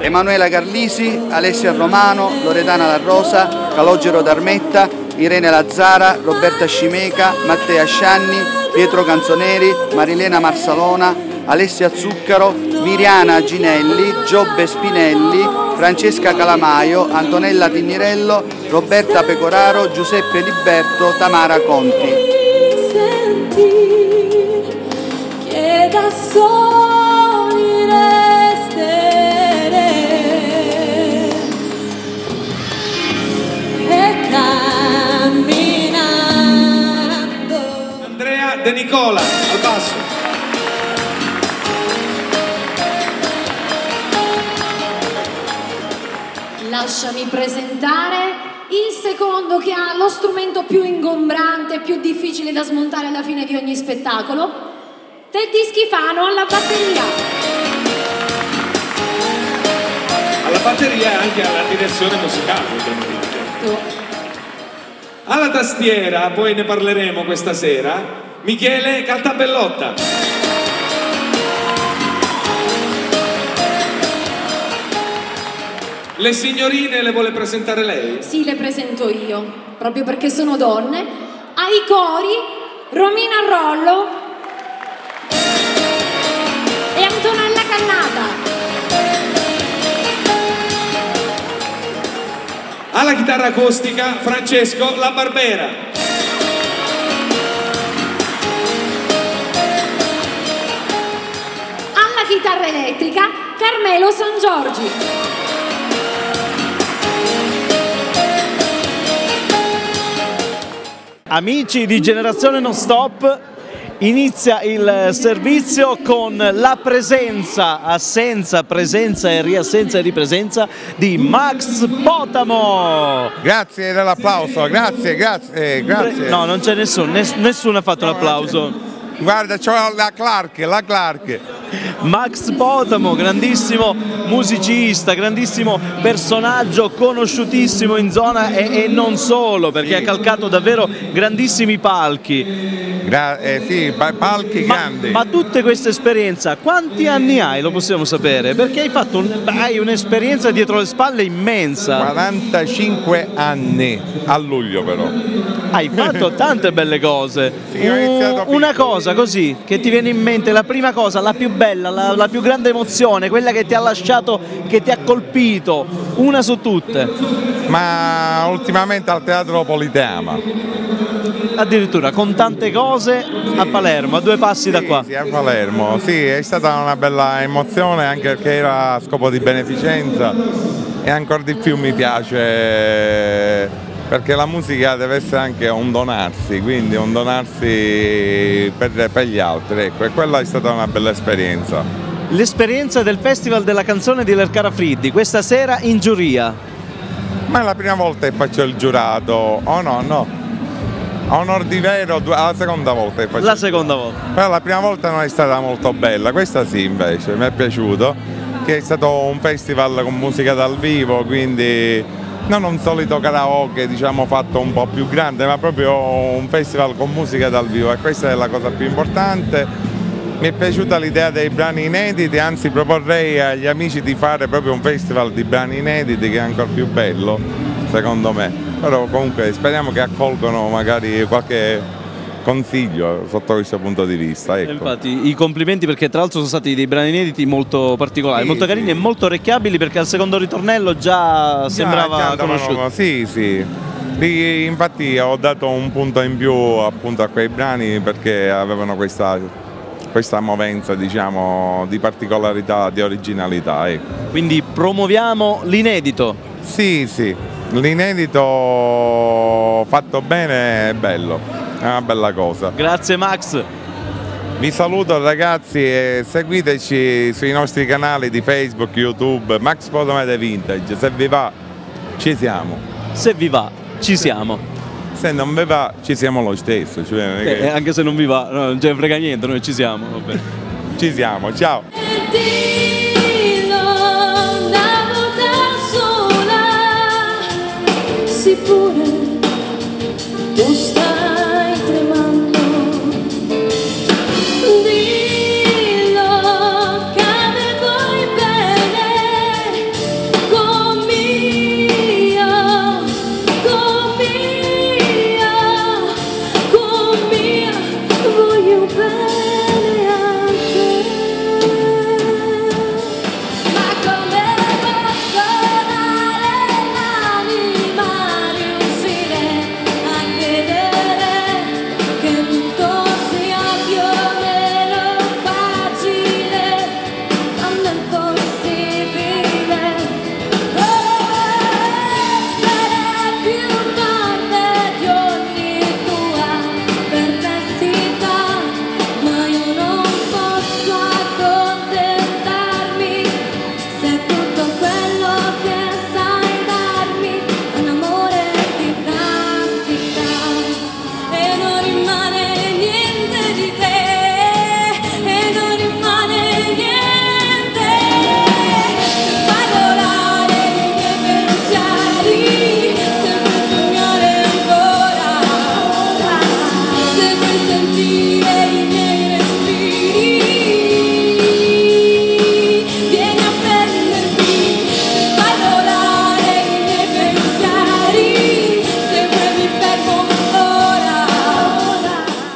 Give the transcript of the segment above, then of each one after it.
Emanuela Carlisi, Alessia Romano, Loredana La Rosa, Calogero D'Armetta, Irene Lazzara, Roberta Scimeca, Mattea Scianni, Pietro Canzoneri, Marilena Marsalona, Alessia Zuccaro, Miriana Ginelli, Giobbe Spinelli, Francesca Calamaio, Antonella Tignirello, Roberta Pecoraro, Giuseppe Liberto, Tamara Conti. Che da soli Andrea De Nicola al basso. Lasciami presentare il secondo, che ha lo strumento più ingombrante, più difficile da smontare alla fine di ogni spettacolo, Teddy Schifano alla batteria. Alla batteria e anche alla direzione musicale, ovviamente. Alla tastiera, poi ne parleremo questa sera, Michele Caltabellotta. Le signorine le vuole presentare lei? Sì, le presento io, proprio perché sono donne. Ai cori, Romina Rollo e Antonella Cannata. Alla chitarra acustica, Francesco La Barbera. Alla chitarra elettrica, Carmelo San Giorgi. Amici di Generazione Non Stop, inizia il servizio con la presenza, assenza, presenza e riassenza e ripresenza di Max Potamo. Grazie dell'applauso, grazie. No, non c'è nessuno ha fatto l'applauso. Guarda, c'ho la Clark. Max Potamo, grandissimo musicista, grandissimo personaggio, conosciutissimo in zona e non solo, perché ha calcato davvero grandissimi palchi. Sì, palchi grandi. Ma tutte queste esperienze, quanti anni hai? Lo possiamo sapere? Perché hai un'esperienza dietro le spalle immensa. 45 anni, a luglio però. Hai fatto tante belle cose. Sì, ho iniziato una cosa così che ti viene in mente, la prima cosa, la più bella, la più grande emozione, quella che ti ha lasciato, che ti ha colpito, una su tutte. Ma ultimamente al Teatro Politeama. Addirittura con tante cose a Palermo, a due passi da qua. Sì, a Palermo, sì, è stata una bella emozione anche perché era a scopo di beneficenza e ancora di più mi piace perché la musica deve essere anche un donarsi, quindi un donarsi per gli altri, ecco, e quella è stata una bella esperienza. L'esperienza del Festival della Canzone di Lercara Friddi, questa sera in giuria. Ma è la prima volta che faccio il giurato, no. A onor di vero, la seconda volta che faccio. La seconda volta. Però la prima volta non è stata molto bella, questa sì invece, mi è piaciuto, che è stato un festival con musica dal vivo, quindi non un solito karaoke diciamo fatto un po' più grande, ma proprio un festival con musica dal vivo e questa è la cosa più importante. Mi è piaciuta l'idea dei brani inediti, anzi proporrei agli amici di fare proprio un festival di brani inediti che è ancora più bello, secondo me. Però comunque speriamo che accolgano magari qualche consiglio sotto questo punto di vista. Ecco. Infatti i complimenti perché tra l'altro sono stati dei brani inediti molto particolari, molto carini e molto orecchiabili perché al secondo ritornello già sembrava conosciuto. Sì. Infatti ho dato un punto in più appunto a quei brani perché avevano questa questa movenza, diciamo, di particolarità, di originalità. Ecco. Quindi promuoviamo l'inedito. Sì, sì, l'inedito fatto bene è bello, è una bella cosa. Grazie Max. Vi saluto ragazzi e seguiteci sui nostri canali di Facebook, YouTube, Max Potomede Vintage. Se vi va ci siamo. Se vi va ci siamo. Se non vi va ci siamo lo stesso. Cioè, Anche se non vi va, no, non ce ne frega niente, noi ci siamo. Vabbè. Ci siamo, ciao. Sicura, tu stai tremando. Dillo che ne vuoi bene con mia, voglio bene a te. Ma come posso dare l'anima?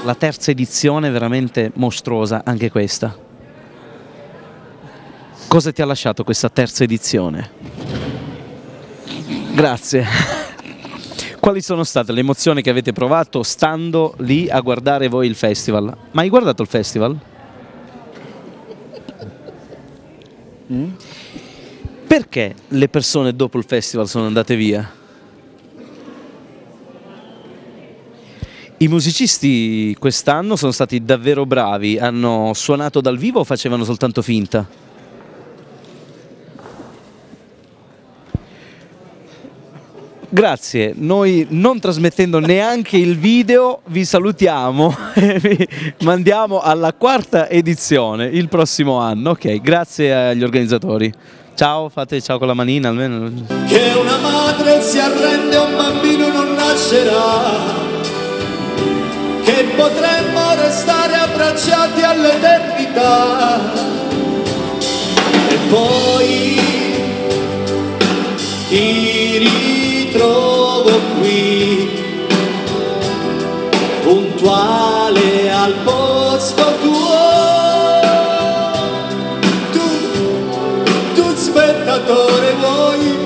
La terza edizione è veramente mostruosa, anche questa. Cosa ti ha lasciato questa terza edizione? Grazie. Quali sono state le emozioni che avete provato stando lì a guardare voi il festival? Ma hai guardato il festival? Perché le persone dopo il festival sono andate via? I musicisti quest'anno sono stati davvero bravi, hanno suonato dal vivo o facevano soltanto finta? Grazie, noi non trasmettendo neanche il video vi salutiamo e vi mandiamo alla quarta edizione il prossimo anno. Ok, grazie agli organizzatori. Ciao, fate ciao con la manina almeno. Che una madre si arrende a un bambino non nascerà, che potremmo restare abbracciati all'eternità e poi ti ritrovo qui puntuale al posto tuo, tu spettatore vuoi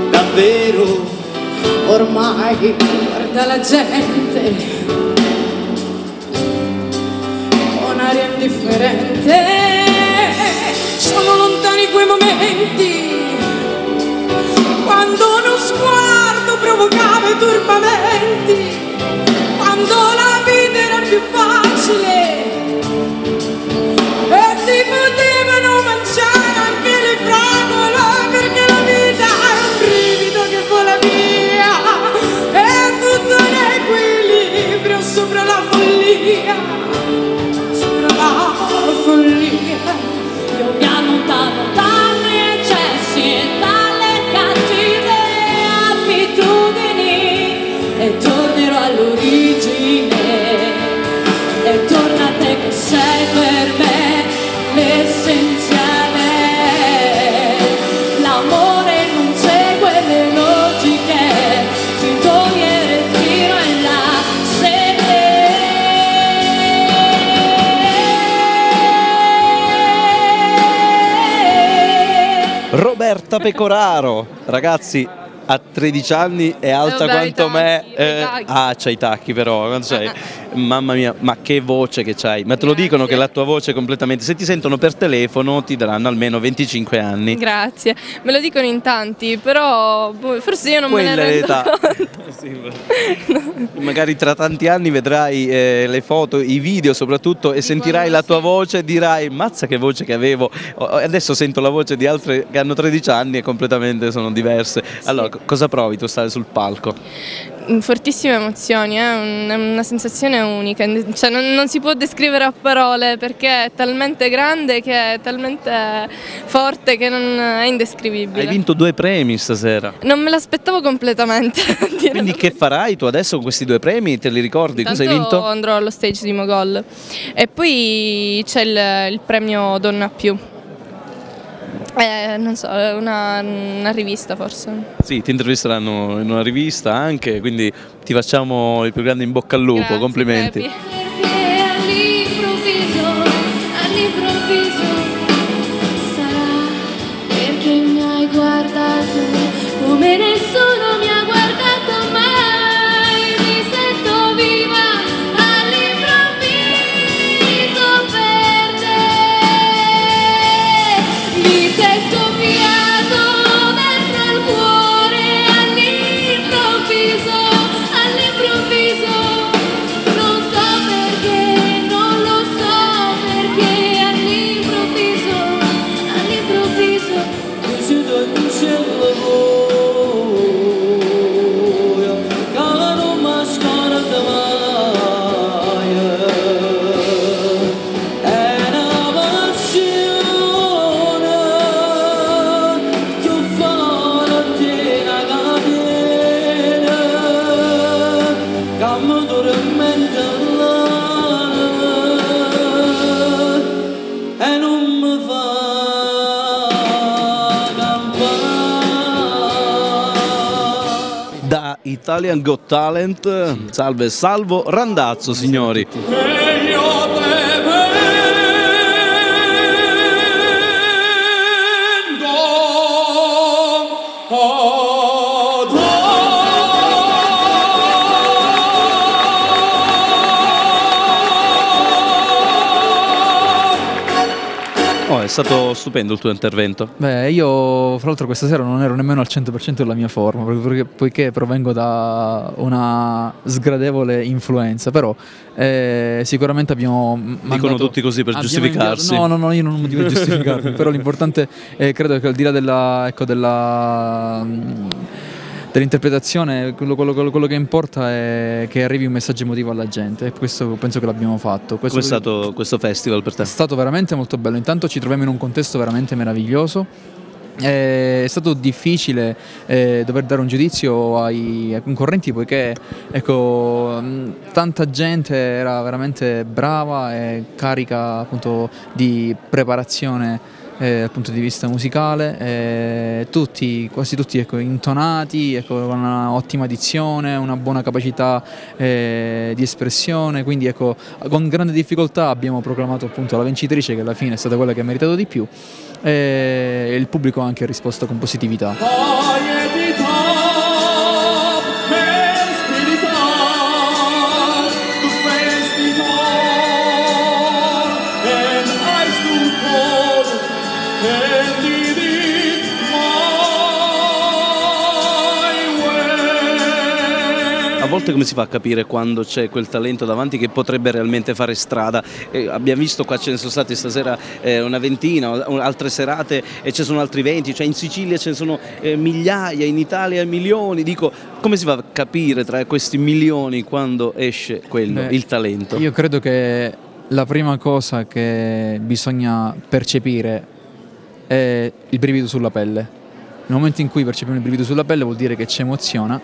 davvero ormai guarda la gente con aria indifferente, sono lontani quei momenti quando uno sguardo provocava i turbamenti, quando la vita era più facile e si potevano mangiare anche le fragole, perché la vita è un brivido che vola via, è tutto in equilibrio sopra la follia, sopra la follia. Io mi allontano dagli eccessi e dalle cattive abitudini e tornerò all'origine, e torna a te che sei per me l'essenziale. L'amore non segue le logiche, ti toglie il respiro e la sete. Roberta Pecoraro, ragazzi, a 13 anni è alta Beh, quanto me. i tacchi. Ah, c'hai i tacchi però, non sei. mamma mia, ma che voce che c'hai, ma te lo dicono che la tua voce è completamente, se ti sentono per telefono ti daranno almeno 25 anni. Grazie, me lo dicono in tanti, però forse io non Quella me ne è rendo l'età. conto. Sì, magari tra tanti anni vedrai le foto, i video soprattutto, e sentirai la tua voce e dirai mazza che voce che avevo, adesso sento la voce di altre che hanno 13 anni e completamente sono diverse. Allora, cosa provi tu stare sul palco? Fortissime emozioni, è una sensazione unica, cioè non si può descrivere a parole perché è talmente grande, che è talmente forte, che non è indescrivibile. Hai vinto 2 premi stasera. Non me l'aspettavo completamente. Quindi che farai tu adesso con questi 2 premi? Te li ricordi? Cosa hai vinto? Andrò allo stage di Mogol e poi c'è il premio Donna Più. Non so, una rivista forse. Sì, ti intervisteranno in una rivista anche, quindi ti facciamo il più grande in bocca al lupo. Grazie, complimenti. Pepi. All'improvviso sarà perché mi hai guardato come nessuno mi ha guardato mai. Mi sento viva all'improvviso per te. Mi sei scoppiato dentro il cuore all'improvviso, all'improvviso. Non so perché, non lo so perché all'improvviso, all'improvviso. Così do in cielo voglio, caro mascara da maia. È una passione che fa la tena catena, che mi tormenta e non mi fa campare. Da Italian Got Talent, salve Salvo Randazzo, signori. Oh, è stato stupendo il tuo intervento. Beh, io fra l'altro questa sera non ero nemmeno al 100% della mia forma, proprio poiché provengo da una sgradevole influenza, però sicuramente abbiamo mandato... Dicono tutti così per giustificarsi. No, io non devo giustificarmi, però l'importante credo che al di là dell'interpretazione, quello che importa è che arrivi un messaggio emotivo alla gente, e questo penso che l'abbiamo fatto. Come è stato questo festival per te? È stato veramente molto bello, intanto ci troviamo in un contesto veramente meraviglioso. È stato difficile dover dare un giudizio ai concorrenti, poiché tanta gente era veramente brava e carica appunto di preparazione dal punto di vista musicale, quasi tutti intonati, con una ottima dizione, una buona capacità di espressione, quindi con grande difficoltà abbiamo proclamato appunto la vincitrice, che alla fine è stata quella che ha meritato di più, e il pubblico ha anche risposto con positività. A volte come si fa a capire quando c'è quel talento davanti che potrebbe realmente fare strada? Abbiamo visto qua, ce ne sono stati stasera una ventina, altre serate e ci sono altri 20, cioè in Sicilia ce ne sono migliaia, in Italia milioni. Dico, come si fa a capire tra questi milioni quando esce quello, il talento? Io credo che la prima cosa che bisogna percepire è il brivido sulla pelle. Nel momento in cui percepiamo il brivido sulla pelle vuol dire che c'è emozione,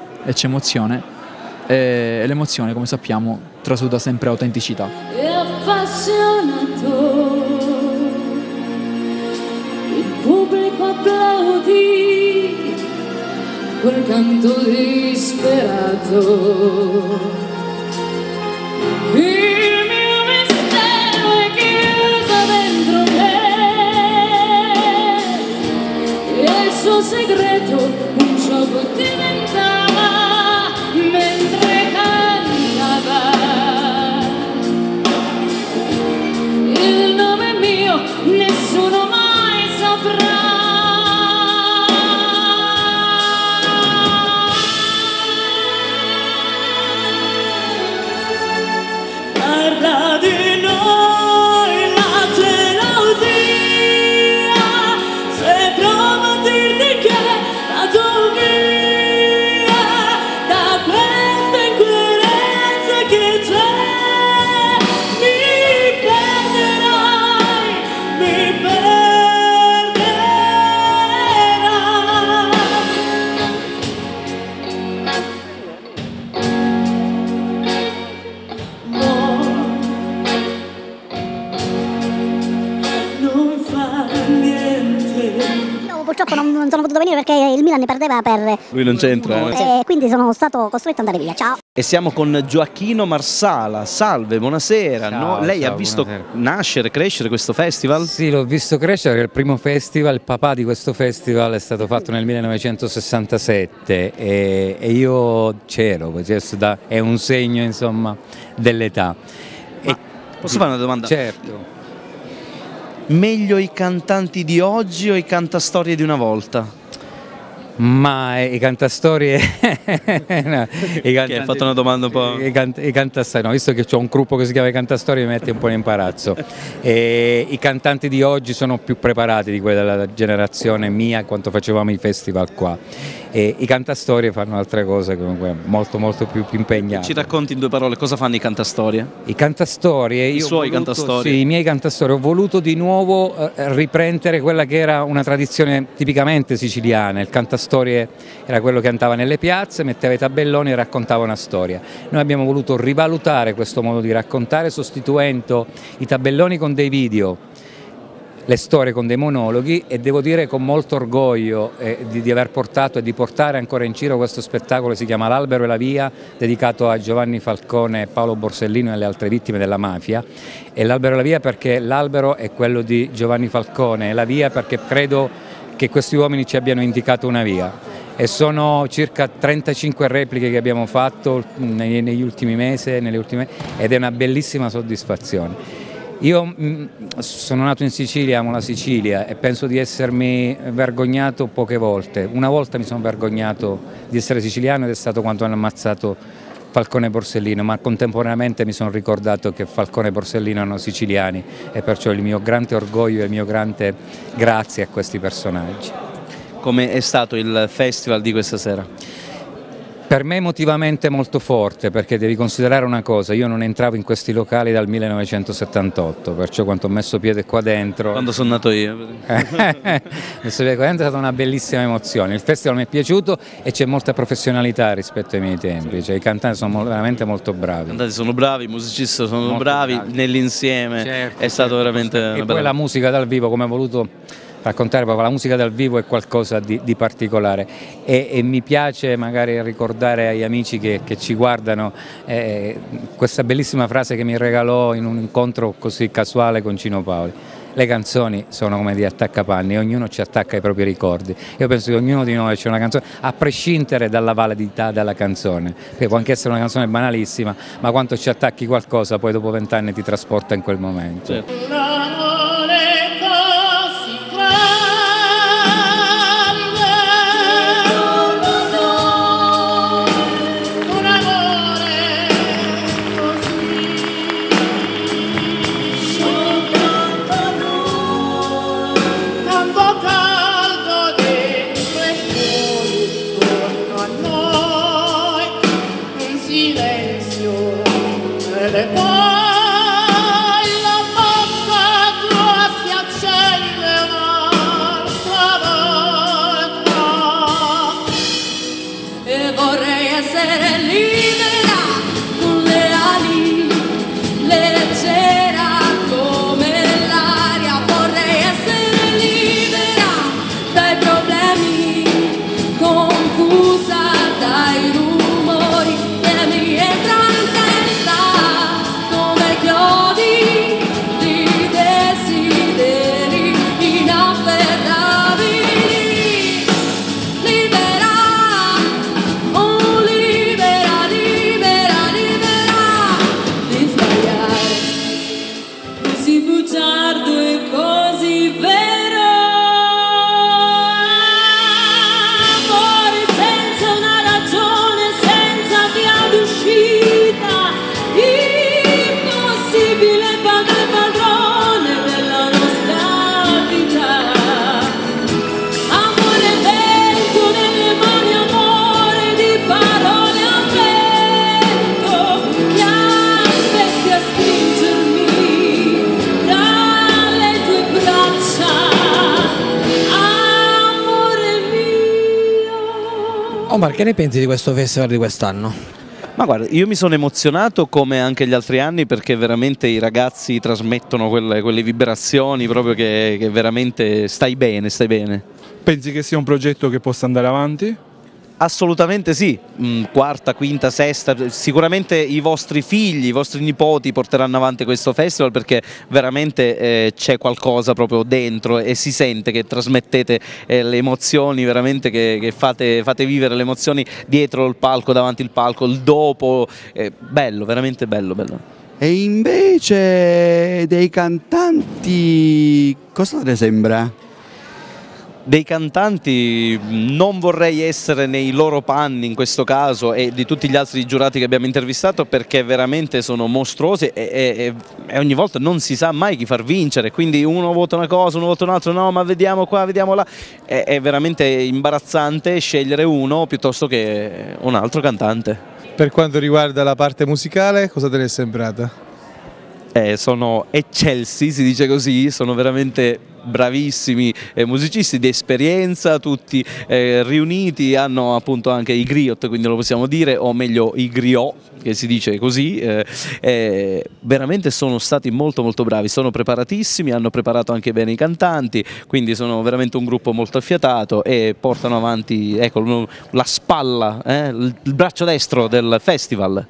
e l'emozione, come sappiamo, trasuda sempre autenticità. E appassionato, il pubblico applaudì quel canto disperato. Il mio mistero è chiuso dentro me, e il suo segreto un gioco diventava mentre cantava. purtroppo non sono potuto venire perché il Milan ne perdeva per... Lui non c'entra. quindi sono stato costretto ad andare via. Ciao. E siamo con Gioacchino Marsala. Salve, buonasera. Ciao, Lei ciao, ha visto buonasera. nascere, crescere questo festival? Sì, l'ho visto crescere, perché il primo festival, il papà di questo festival è stato fatto nel 1967 e io c'ero, è un segno insomma dell'età. Posso fare una domanda? Certo. Meglio i cantanti di oggi o i cantastorie di una volta? Ma i cantastorie no, Hai fatto una domanda un po'... I cantastorie, no, visto che ho un gruppo che si chiama I Cantastorie mi mette un po' in imbarazzo. I cantanti di oggi sono più preparati di quelli della generazione mia quando facevamo i festival qua, e i cantastorie fanno altre cose comunque molto più impegnate. Ci racconti in 2 parole cosa fanno i cantastorie? I cantastorie, I suoi cantastorie? Sì, i miei cantastorie. Ho voluto di nuovo riprendere quella che era una tradizione tipicamente siciliana. Il cantastorie era quello che andava nelle piazze, metteva i tabelloni e raccontava una storia. Noi abbiamo voluto rivalutare questo modo di raccontare, sostituendo i tabelloni con dei video, le storie con dei monologhi, e devo dire con molto orgoglio di aver portato e di portare ancora in giro questo spettacolo che si chiama L'Albero e la Via, dedicato a Giovanni Falcone, Paolo Borsellino e alle altre vittime della mafia. E L'Albero e la Via perché l'albero è quello di Giovanni Falcone e la via perché credo che questi uomini ci abbiano indicato una via. E sono circa 35 repliche che abbiamo fatto negli ultimi mesi ed è una bellissima soddisfazione. Io sono nato in Sicilia, amo la Sicilia e penso di essermi vergognato poche volte. Una volta mi sono vergognato di essere siciliano ed è stato quando hanno ammazzato Falcone e Borsellino, ma contemporaneamente mi sono ricordato che Falcone e Borsellino erano siciliani e perciò il mio grande orgoglio e il mio grande grazie a questi personaggi. Come è stato il festival di questa sera? Per me emotivamente molto forte, perché devi considerare una cosa, io non entravo in questi locali dal 1978, perciò quando ho messo piede qua dentro... Quando sono nato io. è stata una bellissima emozione, il festival mi è piaciuto e c'è molta professionalità rispetto ai miei tempi, cioè i cantanti sono veramente molto bravi. I cantanti sono bravi, i musicisti sono molto bravi, nell'insieme certo, è stato veramente una e bella... poi la musica dal vivo, come ho voluto raccontare, proprio la musica dal vivo è qualcosa di particolare e mi piace magari ricordare agli amici che ci guardano questa bellissima frase che mi regalò in un incontro così casuale con Cino Paoli. Le canzoni sono come di attaccapanni, ognuno ci attacca ai propri ricordi. Io penso che ognuno di noi c'è una canzone, a prescindere dalla validità della canzone, che può anche essere una canzone banalissima, ma quando ci attacchi qualcosa poi dopo 20 anni ti trasporta in quel momento. Certo. Omar, che ne pensi di questo festival di quest'anno? Ma guarda, io mi sono emozionato come anche gli altri anni perché veramente i ragazzi trasmettono quelle vibrazioni proprio che veramente stai bene, stai bene. Pensi che sia un progetto che possa andare avanti? Assolutamente sì, quarta, quinta, sesta, sicuramente i vostri figli, i vostri nipoti porteranno avanti questo festival perché veramente c'è qualcosa proprio dentro e si sente che trasmettete le emozioni, veramente che fate vivere le emozioni dietro il palco, davanti il palco, il dopo, bello, veramente bello, bello. E invece dei cantanti, cosa te ne sembra? Dei cantanti non vorrei essere nei loro panni in questo caso e di tutti gli altri giurati che abbiamo intervistato perché veramente sono mostruosi e ogni volta non si sa mai chi far vincere, quindi uno vota una cosa, uno vota un altro, no ma vediamo qua, vediamo là, è veramente imbarazzante scegliere uno piuttosto che un altro cantante. Per quanto riguarda la parte musicale, cosa te ne è sembrata? Sono eccelsi, si dice così, sono veramente bravissimi musicisti di esperienza, tutti riuniti, hanno appunto anche i griot, quindi lo possiamo dire, o meglio i griot, che si dice così, veramente sono stati molto molto bravi, sono preparatissimi, hanno preparato anche bene i cantanti, quindi sono veramente un gruppo molto affiatato e portano avanti, ecco, la spalla, il braccio destro del festival.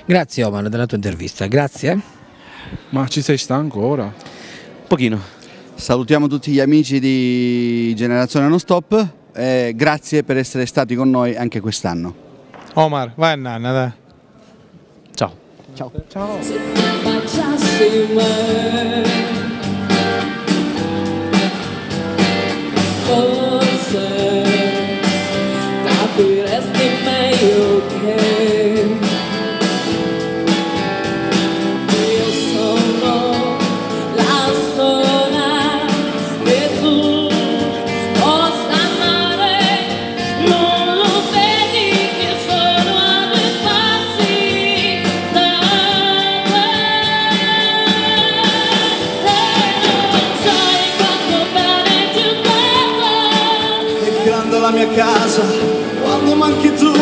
Grazie Omar della tua intervista, grazie. Ma ci sei stanco ora? Un pochino. Salutiamo tutti gli amici di Generazione Non Stop e grazie per essere stati con noi anche quest'anno. Omar, vai a nanna, dai. Ciao. Ciao. Ciao. Se ti baciassi me, forse capiresti meglio che io sono la sola che tu possa amare, non lo vedi che sono a due passi da te, non sai quanto bene ti vedo. È grande la mia casa quando manchi tu,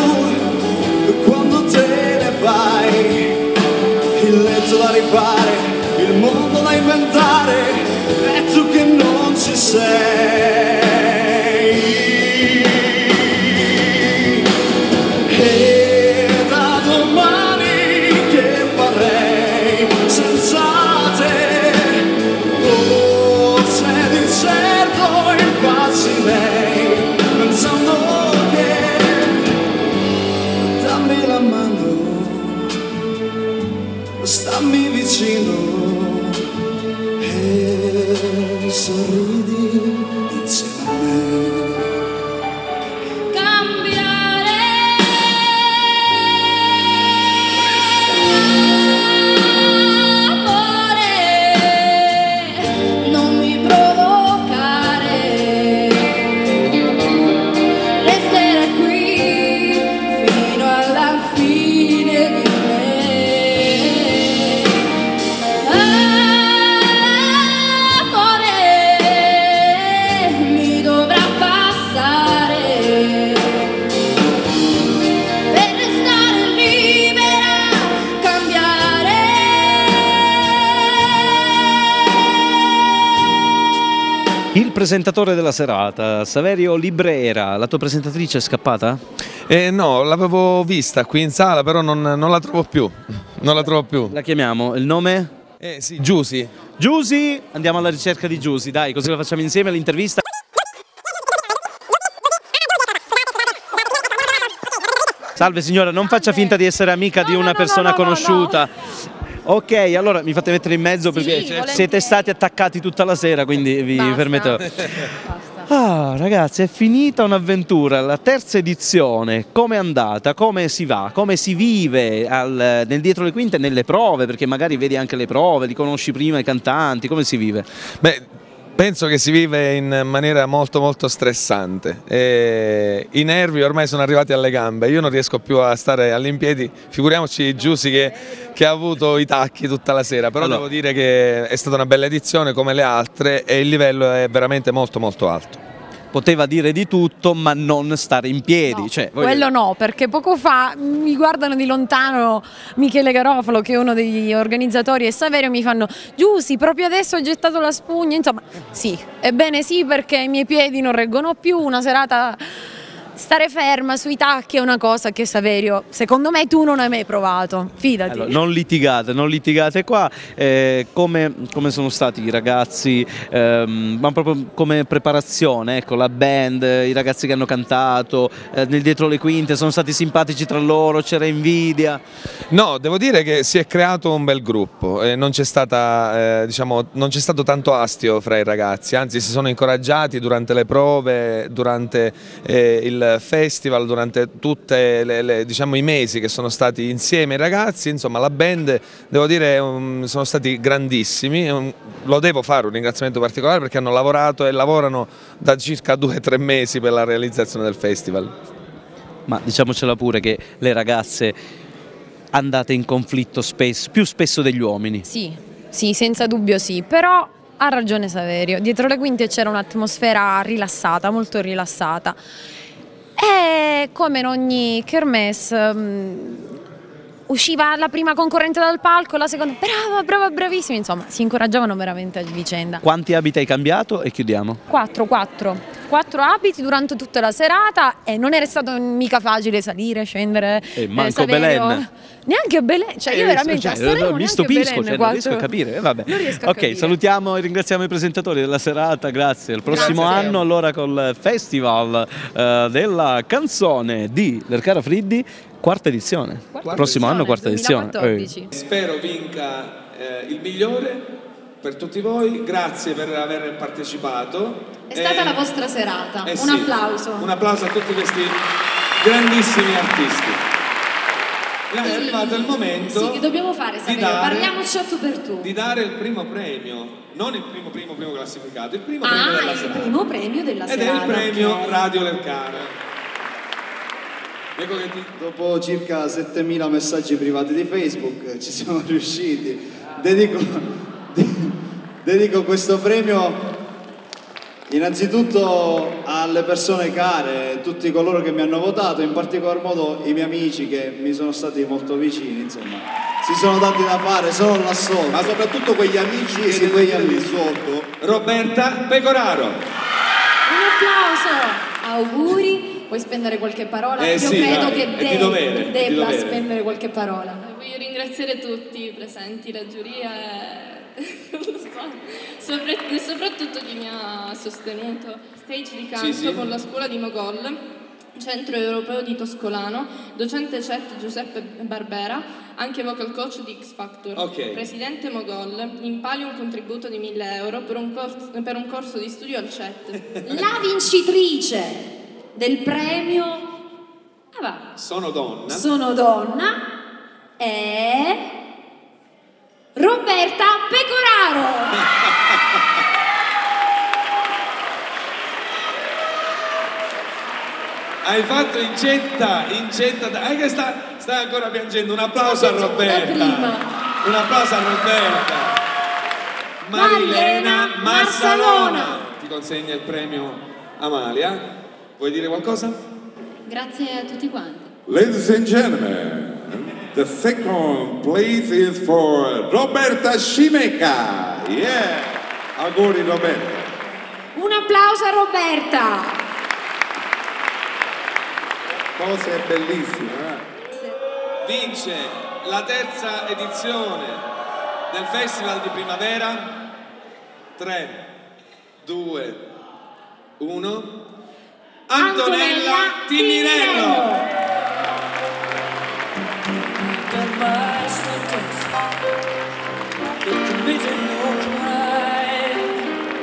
quando te ne vai, il letto da rifare, il mondo da inventare, e tu che non ci sei. E da domani che farei senza te? Oh, se di certo impazzirei pensando che dammi la mano, stammi vicino e sorridi insieme a me. Non mi provocare, resterà qui fino alla fine di me. Amore, mi dovrà passare per restare libera, cambiare. Il presentatore della serata, Saverio Librera, la tua presentatrice è scappata? No, l'avevo vista qui in sala, però non la trovo più. Non la trovo più. La chiamiamo, il nome? Sì, Giusy. Giusy, andiamo alla ricerca di Giusy, dai, così la facciamo insieme l'intervista. Salve signora, non faccia finta di essere amica di una persona conosciuta. Ok, allora mi fate mettere in mezzo perché siete stati attaccati tutta la sera, quindi vi permetto. Ah, ragazzi, è finita un'avventura, la terza edizione. Com'è andata? Come si va? Come si vive nel dietro le quinte e nelle prove? Perché magari vedi anche le prove, li conosci prima i cantanti, come si vive? Beh, penso che si vive in maniera molto molto stressante. I nervi ormai sono arrivati alle gambe, io non riesco più a stare all'impiedi, figuriamoci Giusy che ha avuto i tacchi tutta la sera, però devo dire che è stata una bella edizione come le altre e il livello è veramente molto molto alto. poteva dire di tutto ma non stare in piedi. No, cioè, quello no, perché poco fa mi guardano di lontano Michele Garofalo, che è uno degli organizzatori, e Saverio, mi fanno: Giussi, proprio adesso hai gettato la spugna. Insomma, sì, ebbene sì, perché i miei piedi non reggono più. Una serata, stare ferma sui tacchi è una cosa che, Saverio, secondo me tu non hai mai provato, fidati. Allora, non litigate qua. Come sono stati i ragazzi, ma proprio come preparazione, ecco, la band, i ragazzi che hanno cantato, nel dietro le quinte, sono stati simpatici tra loro, c'era invidia? No, devo dire che si è creato un bel gruppo, non c'è stata, diciamo, non c'è stato tanto astio fra i ragazzi, anzi si sono incoraggiati durante le prove, durante il festival, durante tutti diciamo, i mesi che sono stati insieme i ragazzi. Insomma, la band, devo dire, sono stati grandissimi. Lo devo fare un ringraziamento particolare perché hanno lavorato e lavorano da circa 2 o 3 mesi per la realizzazione del festival. Ma diciamocela pure che le ragazze andate in conflitto spesso, più spesso degli uomini. Sì, senza dubbio sì, però ha ragione Saverio, dietro le quinte c'era un'atmosfera rilassata, molto rilassata. E come in ogni kermesse, usciva la prima concorrente dal palco, la seconda brava, bravissima, insomma si incoraggiavano veramente a vicenda. Quanti abiti hai cambiato e chiudiamo? 4 abiti durante tutta la serata, e non era stato mica facile salire, scendere. Manco Saverio, Belen. Neanche Belen, cioè io veramente a Sanremo mi stupisco, Belen, non riesco a capire. Vabbè. Non riesco a ok, capire. salutiamo e ringraziamo i presentatori della serata, grazie. Il prossimo anno allora col Festival della canzone di Lercara Friddi, quarta edizione. Prossimo anno quarta edizione. Spero vinca il migliore per tutti voi, grazie per aver partecipato. È stata la vostra serata, un sì, applauso. Un applauso a tutti questi grandissimi artisti. È arrivato il momento sì, che dobbiamo fare, Saverio, parliamoci a tu per tu. Di dare il primo premio, non il primo classificato, il primo premio della serata. Il primo premio della serata. Ed è il premio Radio Lercara. Ecco che dopo circa 7000 messaggi privati di Facebook ci siamo riusciti. Dedico questo premio innanzitutto alle persone care, tutti coloro che mi hanno votato, in particolar modo i miei amici che mi sono stati molto vicini, insomma, si sono dati da fare, sono là sotto. Ma soprattutto quegli amici che sì, quegli amici sotto. Roberta Pecoraro. Un applauso, auguri. Puoi spendere qualche parola? Io sì, credo dai, che debba spendere qualche parola. Voglio ringraziare tutti i presenti, la giuria e soprattutto chi mi ha sostenuto. Stage di canto con la scuola di Mogol, Centro Europeo di Toscolano, docente CET Giuseppe Barbera, anche vocal coach di X Factor. Presidente Mogol, in palio un contributo di 1.000 euro per un corso di studio al CET. La vincitrice del premio Sono donna è Roberta Pecoraro. Hai fatto incetta, che sta ancora piangendo. Un applauso a Roberta. Un applauso a Roberta. Marilena Marsalona ti consegna il premio Amalia. Vuoi dire qualcosa? Grazie a tutti quanti. Ladies and gentlemen, the second place is for Roberta Scimeca. Yeah, auguri Roberta. Un applauso a Roberta. Cosa bellissima. Vince la terza edizione del Festival di Primavera. 3, 2, 1. Antonella Timirello.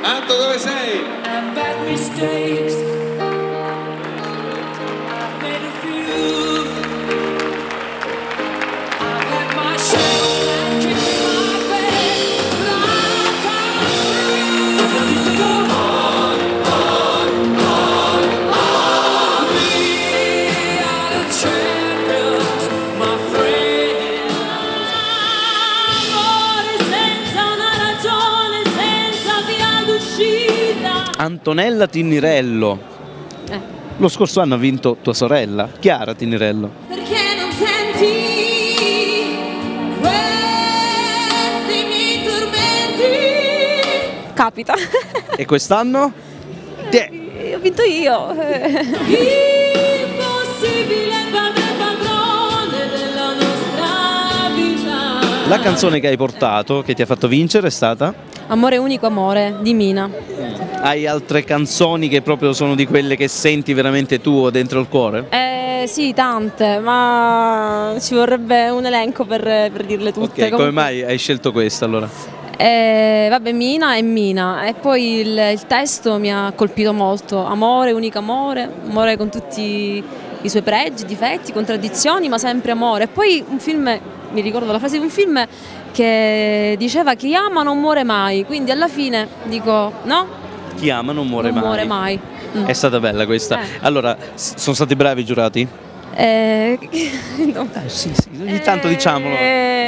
Anto, dove sei? Amore senza una ragione, senza via d'uscita. Antonella Tinnirello. Lo scorso anno ha vinto tua sorella, Chiara Tinnirello. Perché non senti questi miei tormenti? Capita. E quest'anno? Ho vinto io. Impossibile padrone della nostra vita. La canzone che hai portato, che ti ha fatto vincere, è stata? Amore unico amore di Mina. Hai altre canzoni che proprio sono di quelle che senti veramente tuo dentro il cuore? Sì, tante, ma ci vorrebbe un elenco per dirle tutte. Ok, come mai hai scelto questa allora? Vabbè, Mina è Mina, e poi il testo mi ha colpito molto. Amore, unico amore, amore con tutti i suoi pregi, difetti, contraddizioni, ma sempre amore. E poi un film, mi ricordo la frase di un film che diceva chi ama non muore mai, quindi alla fine dico no? Chi ama non muore Non mai. muore mai. È stata bella questa. Allora, sono stati bravi i giurati? No. Sì, ogni tanto diciamolo.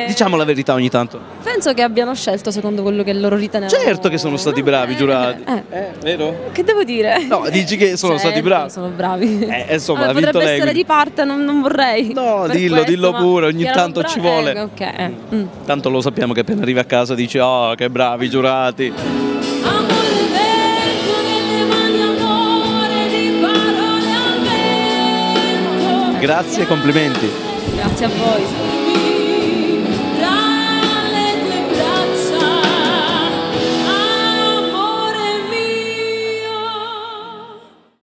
Diciamo la verità ogni tanto. Penso che abbiano scelto secondo quello che loro ritenevano. Certo che sono stati bravi i giurati. Vero? Che devo dire? No, dici che sono stati bravi. Sono bravi. Insomma, ha vinto potrebbe lei. essere quindi. di parte, non vorrei. No, per dillo, questo, dillo ma pure, ogni che erano tanto ci bravi. vuole. Ok. Tanto lo sappiamo che appena arrivi a casa dici oh che bravi i giurati. Amore Grazie e complimenti. Grazie a voi.